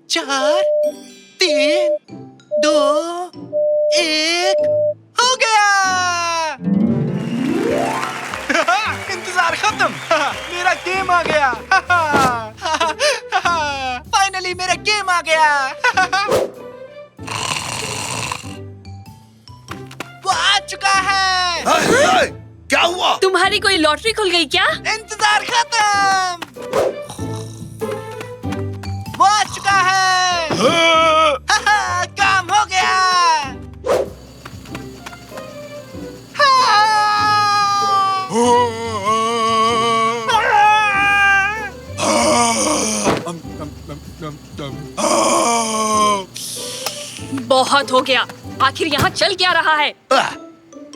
4, 3, 2, 1 हो गया। इंतजार खत्म। मेरा गेम आ गया। फाइनली मेरा गेम आ गया। वो आ चुका है। क्या हुआ? तुम्हारी कोई लॉटरी खुल गई क्या? इंतजार खत्म। वो आ चुका है। काम हो गया। बहुत हो गया। आखिर यहाँ चल क्या रहा है?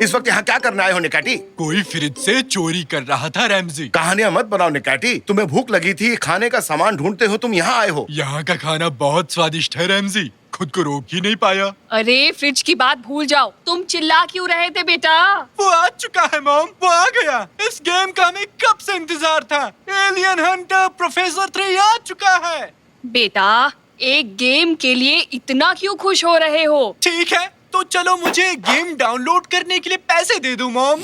इस वक्त यहाँ क्या करने आए हो निकाटी? कोई फ्रिज से चोरी कर रहा था रैमजी। कहानियाँ मत बनाओ निकाटी। तुम्हें भूख लगी थी, खाने का सामान ढूंढते हो, तुम यहाँ आए हो। यहाँ का खाना बहुत स्वादिष्ट है रैमजी, खुद को रोक ही नहीं पाया। अरे फ्रिज की बात भूल जाओ। तुम चिल्ला क्यों रहे थे बेटा? वो आ चुका है मॉम, वो आ गया। इस गेम का हमें कब से इंतजार था। एलियन हंटर प्रोफेसर 3 आ चुका है। बेटा, एक गेम के लिए इतना क्यों खुश हो रहे हो? ठीक है, तो चलो मुझे गेम डाउनलोड करने के लिए पैसे दे दो मॉम।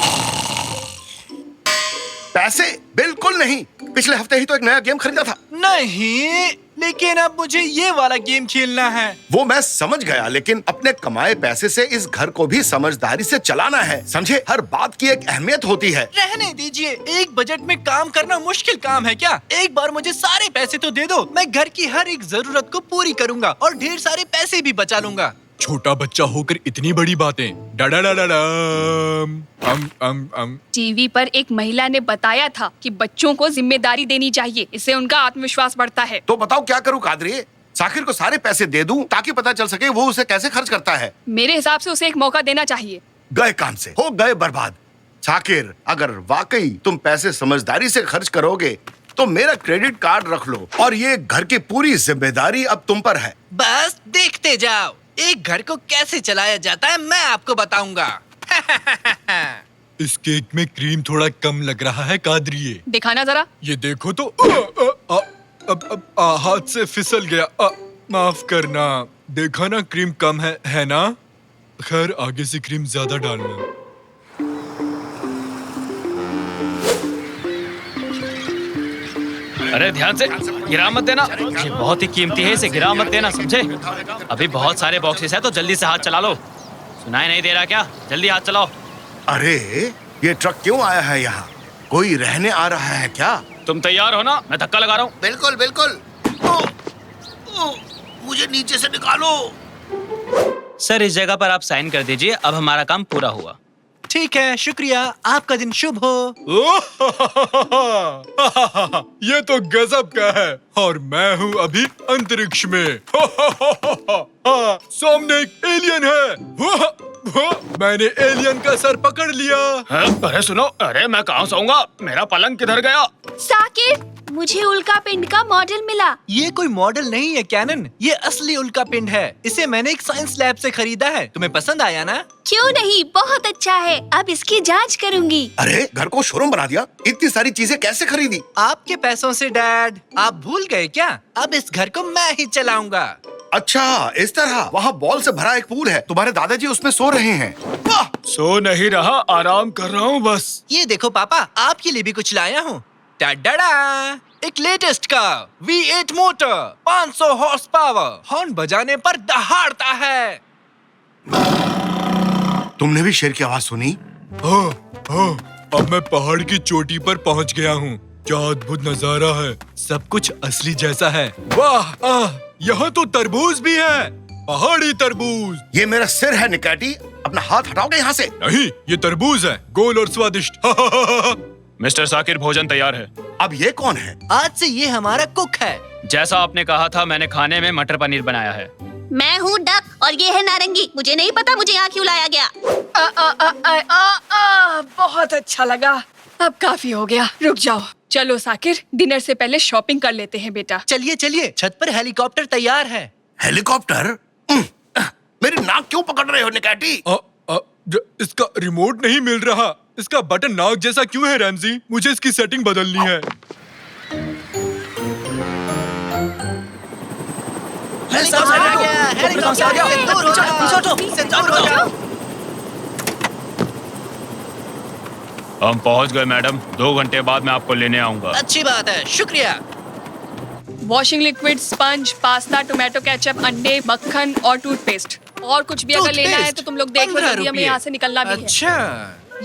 पैसे? बिल्कुल नहीं। पिछले हफ्ते ही तो एक नया गेम खरीदा था। नहीं, लेकिन अब मुझे ये वाला गेम खेलना है। वो मैं समझ गया, लेकिन अपने कमाए पैसे से इस घर को भी समझदारी से चलाना है, समझे? हर बात की एक अहमियत होती है। रहने दीजिए, एक बजट में काम करना मुश्किल काम है क्या? एक बार मुझे सारे पैसे तो दे दो, मैं घर की हर एक जरूरत को पूरी करूंगा और ढेर सारे पैसे भी बचा लूंगा। छोटा बच्चा होकर इतनी बड़ी बातें। टीवी पर एक महिला ने बताया था कि बच्चों को जिम्मेदारी देनी चाहिए, इससे उनका आत्मविश्वास बढ़ता है। तो बताओ क्या करूं कादरी? साकिर को सारे पैसे दे दूं ताकि पता चल सके वो उसे कैसे खर्च करता है। मेरे हिसाब से उसे एक मौका देना चाहिए। गए काम से, हो गए बर्बाद। साकिर, अगर वाकई तुम पैसे समझदारी से खर्च करोगे तो मेरा क्रेडिट कार्ड रख लो और ये घर की पूरी जिम्मेदारी अब तुम पर है। बस देखते जाओ, एक घर को कैसे चलाया जाता है मैं आपको बताऊंगा। इस केक में क्रीम थोड़ा कम लग रहा है कादरिए। दिखाना जरा। ये देखो तो अब हाथ से फिसल गया। माफ करना। देखा ना, क्रीम कम है ना? खैर, आगे से क्रीम ज्यादा डालना। अरे ध्यान से, गिरा मत देना। ये बहुत ही कीमती है, इसे गिरा मत देना, समझे? अभी बहुत सारे बॉक्सेस हैं, तो जल्दी से हाथ चला लो। सुनाई नहीं दे रहा क्या? जल्दी हाथ चलाओ। अरे ये ट्रक क्यों आया है यहाँ? कोई रहने आ रहा है क्या? तुम तैयार हो ना? मैं धक्का लगा रहा हूँ। बिल्कुल बिल्कुल। मुझे नीचे से निकालो। सर, इस जगह पर आप साइन कर दीजिए। अब हमारा काम पूरा हुआ। ठीक है, शुक्रिया। आपका दिन शुभ हो। ये तो गजब का है। और मैं हूँ अभी अंतरिक्ष में। सामने एक एलियन है। मैंने एलियन का सर पकड़ लिया। अरे सुनो, अरे मैं कहाँ सोऊंगा? मेरा पलंग किधर गया? साकिर, मुझे उल्का पिंड का मॉडल मिला। ये कोई मॉडल नहीं है कैनन, ये असली उल्का पिंड है। इसे मैंने एक साइंस लैब से खरीदा है। तुम्हें पसंद आया ना? क्यों नहीं, बहुत अच्छा है। अब इसकी जांच करूंगी। अरे घर को शोरूम बना दिया। इतनी सारी चीजें कैसे खरीदी? आपके पैसों से डैड। आप भूल गए क्या? अब इस घर को मैं ही चलाऊंगा। अच्छा, इस तरह। वहाँ बॉल से भरा एक पूल है, तुम्हारे दादाजी उसमें सो रहे हैं। वाह! सो नहीं रहा, आराम कर रहा हूँ बस। ये देखो पापा, आपके लिए भी कुछ लाया हूँ। टाडा! एक लेटेस्ट का V8 motor, 500 horse power, horn बजाने पर दहाड़ता है। तुमने भी शेर की आवाज सुनी? हाँ, अब मैं पहाड़ की चोटी पर पहुँच गया हूँ। क्या अद्भुत नजारा है, सब कुछ असली जैसा है। वाह, यहाँ तो तरबूज भी है, पहाड़ी तरबूज। ये मेरा सिर है निकाटी, अपना हाथ हटाओगे यहाँ से। नहीं, ये तरबूज है, गोल और स्वादिष्ट। मिस्टर साकिर, भोजन तैयार है। अब ये कौन है? आज से ये हमारा कुक है। जैसा आपने कहा था, मैंने खाने में मटर पनीर बनाया है। मैं हूँ डक और ये है नारंगी। मुझे नहीं पता मुझे यहाँ क्यों लाया गया। बहुत अच्छा लगा। अब काफी हो गया, रुक जाओ। चलो साकिर, डिनर से पहले शॉपिंग कर लेते हैं बेटा। चलिए चलिए, छत पर हेलीकॉप्टर तैयार है। हेलीकॉप्टर? मेरी नाक क्यों पकड़ रहे हो निकाटी? इसका रिमोट नहीं मिल रहा। इसका बटन नाक जैसा क्यों है रैमजी? मुझे इसकी सेटिंग बदलनी है। हेलीकॉप्टर आ गया, हेलीकॉप्टर आ गया, दूर हो जाओ, इससे दूर हो जाओ। हम पहुंच गए मैडम, 2 घंटे बाद मैं आपको लेने आऊंगा। अच्छी बात है, शुक्रिया। Washing liquid, sponge, pasta, tomato ketchup, अंडे, मक्खन और टूथपेस्ट। और कुछ भी अगर लेना है तो तुम लोग देख लो, जल्दी हमें यहाँ से निकलना भी है। अच्छा,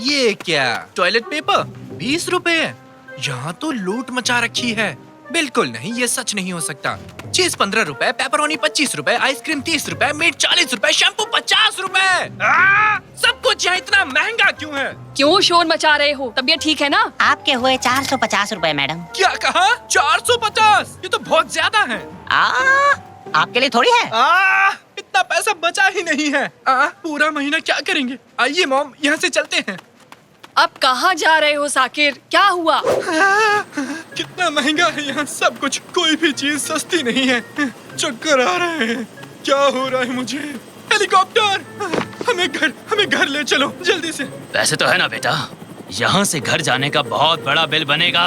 ये क्या? टॉयलेट पेपर 20 रुपए? यहाँ तो लूट मचा रखी है। बिल्कुल नहीं, ये सच नहीं हो सकता। चीज 15 रुपए, पेपरोनी 25 रुपए, आइसक्रीम 30 रुपए, मीट 40 रुपए, शैम्पू 50 रुपए। सब कुछ यहाँ इतना महंगा क्यों है? क्यों शोर मचा रहे हो? तबीयत ठीक है ना? आपके हुए 450 रुपए मैडम। क्या कहा? 450? ये तो बहुत ज्यादा है। आपके लिए थोड़ी है। इतना पैसा बचा ही नहीं है। पूरा महीना क्या करेंगे? आइए मॉम, यहाँ से चलते हैं। अब कहाँ जा रहे हो साकिर? क्या हुआ? कितना महंगा है यहाँ सब कुछ, कोई भी चीज सस्ती नहीं है। चक्कर आ रहे हैं, क्या हो रहा है मुझे? हेलीकॉप्टर, हमें घर ले चलो जल्दी से। पैसे तो है ना बेटा, यहाँ से घर जाने का बहुत बड़ा बिल बनेगा।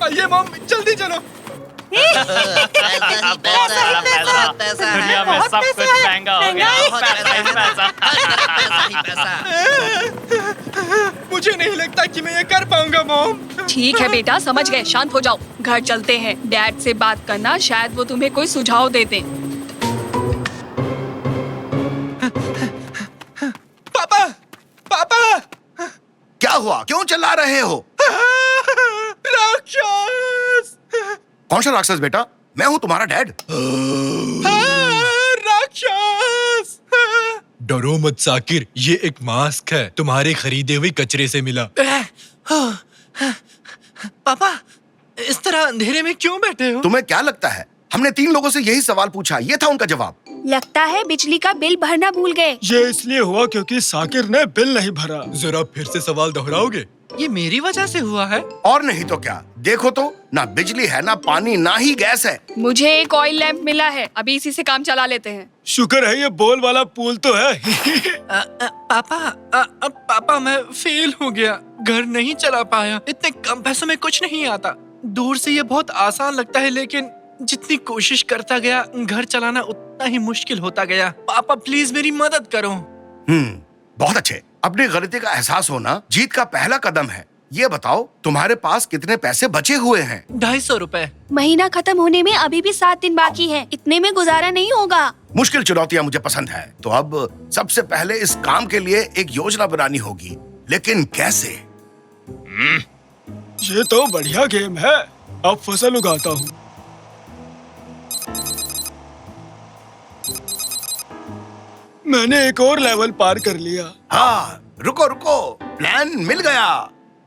आइए मॉम, जल्दी चलो। दुनिया में सब कुछ महंगा हो गया, मुझे नहीं लगता कि मैं ये कर पाऊंगा मॉम। ठीक है बेटा, समझ गए, शांत हो जाओ। घर चलते हैं। डैड से बात करना, शायद वो तुम्हें कोई सुझाव दे दें। पापा, पापा, क्या हुआ? क्यों चिल्ला रहे हो? राक्षस! कौन सा राक्षस बेटा? मैं हूँ तुम्हारा डैड। राक्षस! डरो मत साकिर, ये एक मास्क है, तुम्हारे खरीदे हुए कचरे से मिला। पापा, इस तरह अंधेरे में क्यों बैठे हो? तुम्हें क्या लगता है? हमने 3 लोगों से यही सवाल पूछा, ये था उनका जवाब। लगता है बिजली का बिल भरना भूल गए। ये इसलिए हुआ क्योंकि साकिर ने बिल नहीं भरा। जरा फिर से सवाल दोहराओगे? ये मेरी वजह से हुआ है? और नहीं तो क्या, देखो तो, ना बिजली है, ना पानी, ना ही गैस है। मुझे एक ऑयल लैंप मिला है, अभी इसी से काम चला लेते हैं। शुक्र है ये बोल वाला पुल तो है। पापा मैं फेल हो गया, घर नहीं चला पाया। इतने कम पैसों में कुछ नहीं आता। दूर से ये बहुत आसान लगता है, लेकिन जितनी कोशिश करता गया घर चलाना उतना ही मुश्किल होता गया। पापा प्लीज मेरी मदद करो। बहुत अच्छे। अपनी गलती का एहसास होना जीत का पहला कदम है। ये बताओ, तुम्हारे पास कितने पैसे बचे हुए हैं? 250 रुपए। महीना खत्म होने में अभी भी 7 दिन बाकी है। इतने में गुजारा नहीं होगा। मुश्किल चुनौतियां मुझे पसंद है। तो अब सबसे पहले इस काम के लिए एक योजना बनानी होगी, लेकिन कैसे? ये तो बढ़िया गेम है। अब फसल उगाता हूँ। मैंने एक और लेवल पार कर लिया। हाँ, रुको रुको, प्लान मिल गया।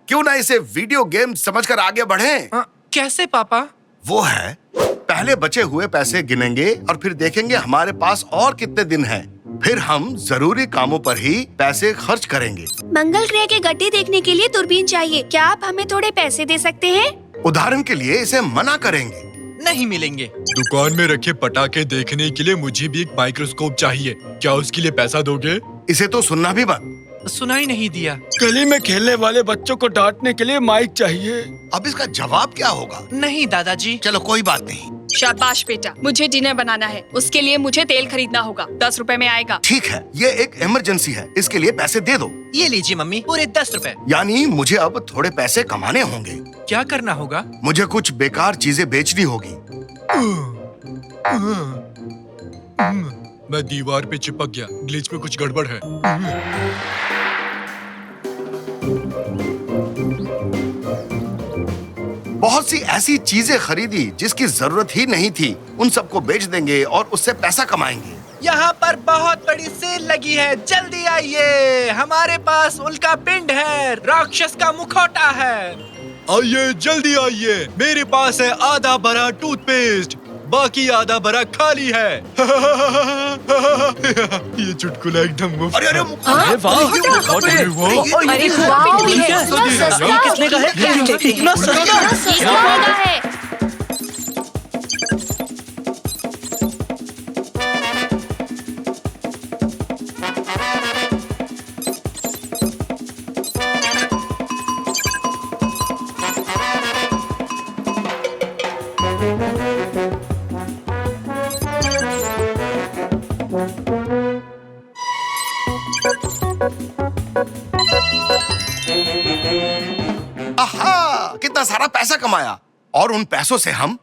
क्यों ना इसे वीडियो गेम समझकर आगे बढ़ें? कैसे पापा? वो है, पहले बचे हुए पैसे गिनेंगे और फिर देखेंगे हमारे पास और कितने दिन हैं। फिर हम जरूरी कामों पर ही पैसे खर्च करेंगे। मंगल ग्रह के गड्ढे देखने के लिए दूरबीन चाहिए। क्या आप हमें थोड़े पैसे दे सकते हैं? उदाहरण के लिए इसे मना करेंगे। नहीं मिलेंगे। दुकान में रखे पटाखे देखने के लिए मुझे भी एक माइक्रोस्कोप चाहिए, क्या उसके लिए पैसा दोगे? इसे तो सुनना भी बंद। सुनाई नहीं दिया। गली में खेलने वाले बच्चों को डांटने के लिए माइक चाहिए। अब इसका जवाब क्या होगा? नहीं दादाजी। चलो कोई बात नहीं। शाबाश बेटा, मुझे डिनर बनाना है। उसके लिए मुझे तेल खरीदना होगा। 10 रुपए में आएगा। ठीक है, ये एक इमरजेंसी है, इसके लिए पैसे दे दो। ये लीजिए मम्मी, पूरे 10 रुपए। यानी मुझे अब थोड़े पैसे कमाने होंगे। क्या करना होगा? मुझे कुछ बेकार चीजें बेचनी होगी। मैं दीवार पे चिपक गया, ग्लिच में कुछ गड़बड़ है। बहुत सी ऐसी चीजें खरीदी जिसकी जरूरत ही नहीं थी। उन सबको बेच देंगे और उससे पैसा कमाएंगे। यहाँ पर बहुत बड़ी सेल लगी है, जल्दी आइए। हमारे पास उल्का पिंड है, राक्षस का मुखौटा है। आइए जल्दी आइए, मेरे पास है आधा भरा टूथपेस्ट, बाकी आधा भरा खाली है। ये चुटकुला एकदम मुफ्त है। अरे वाह, अरे वाह, ये सस्ता कितने का है? इतना सस्ता है। पैसा कमाया और उन पैसों से हम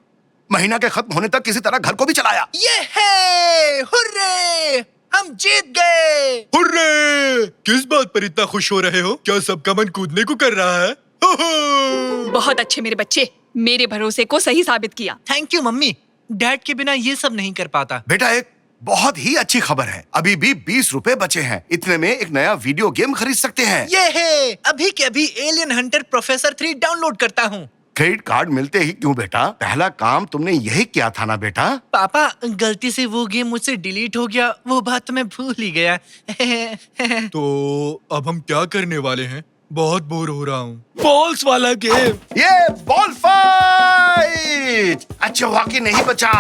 महीना के खत्म होने तक किसी तरह घर को भी चलाया। ये है, हुर्रे! हम जीत गए। हुर्रे! किस बात पर इतना खुश हो रहे हो? क्या सबका मन कूदने को कर रहा है? हो हो! बहुत अच्छे मेरे बच्चे, मेरे भरोसे को सही साबित किया। थैंक यू मम्मी, डैड के बिना ये सब नहीं कर पाता। बेटा एक बहुत ही अच्छी खबर है, अभी भी 20 रुपए बचे हैं। इतने में एक नया वीडियो गेम खरीद सकते हैं। ये है, अभी के अभी एलियन हंटर प्रोफेसर 3 डाउनलोड करता हूँ। क्रेडिट कार्ड मिलते ही क्यों बेटा? पहला काम तुमने यही किया था ना बेटा? पापा, गलती से वो गेम मुझसे डिलीट हो गया, वो बात तो मैं भूल ही गया। तो अब हम क्या करने वाले हैं? बहुत बोर हो रहा हूँ। बॉल्स वाला गेम। ये बॉल फाइट! अच्छा वाकई नहीं बचा।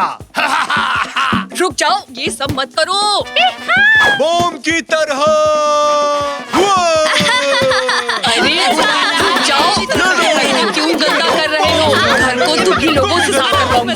रुक जाओ, ये सब मत करो। बॉम्ब की तरह। अरे रुक जाओ, क्यों गंदा कर रहे हो? घर को दुखी लोगों से साफ करवाऊंगी।